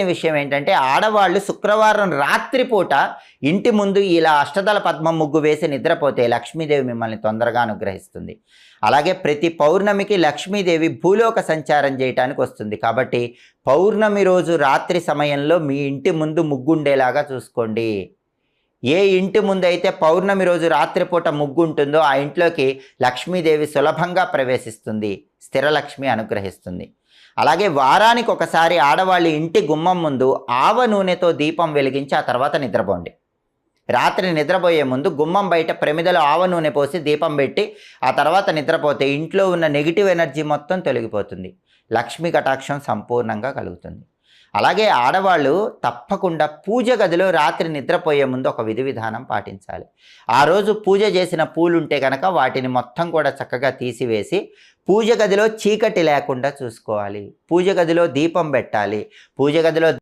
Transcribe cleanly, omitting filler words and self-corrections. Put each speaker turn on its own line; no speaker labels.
విషయం ఏంటంటే ఆడవాళ్ళు శుక్రవారం రాత్రిపూట ఇంటి ముందు ఇలా అష్టదళ పద్మం ముగ్గు వేసి నిద్రపోతే లక్ష్మీదేవి మిమ్మల్ని తొందరగా అనుగ్రహిస్తుంది. అలాగే ప్రతి పౌర్ణమికి లక్ష్మీదేవి భూలోక సంచారం చేయటానికి వస్తుంది. కాబట్టి పౌర్ణమి రోజు రాత్రి సమయంలో మీ ఇంటి ముందు ముగ్గు ఉండేలాగా చూసుకోండి. ఏ ఇంటి ముందు అయితే పౌర్ణమి రోజు రాత్రిపూట ముగ్గు ఉంటుందో ఆ ఇంట్లోకి లక్ష్మీదేవి సులభంగా ప్రవేశిస్తుంది, స్థిరలక్ష్మి అనుగ్రహిస్తుంది. అలాగే వారానికి ఒకసారి ఆడవాళ్ళ ఇంటి గుమ్మం ముందు ఆవ నూనెతో దీపం వెలిగించి ఆ తర్వాత నిద్రపోండి. రాత్రి నిద్రపోయే ముందు గుమ్మం బయట ప్రమిదలో ఆవ నూనె పోసి దీపం పెట్టి ఆ తర్వాత నిద్రపోతే ఇంట్లో ఉన్న నెగిటివ్ ఎనర్జీ మొత్తం తొలగిపోతుంది, లక్ష్మీ కటాక్షం సంపూర్ణంగా కలుగుతుంది. అలాగే ఆడవాళ్ళు తప్పకుండా పూజ గదిలో రాత్రి నిద్రపోయే ముందు ఒక విధి విధానం పాటించాలి. ఆ రోజు పూజ చేసిన పూలు ఉంటే కనుక వాటిని మొత్తం కూడా చక్కగా తీసివేసి పూజ గదిలో చీకటి లేకుండా చూసుకోవాలి. పూజ గదిలో దీపం పెట్టాలి. పూజ గదిలో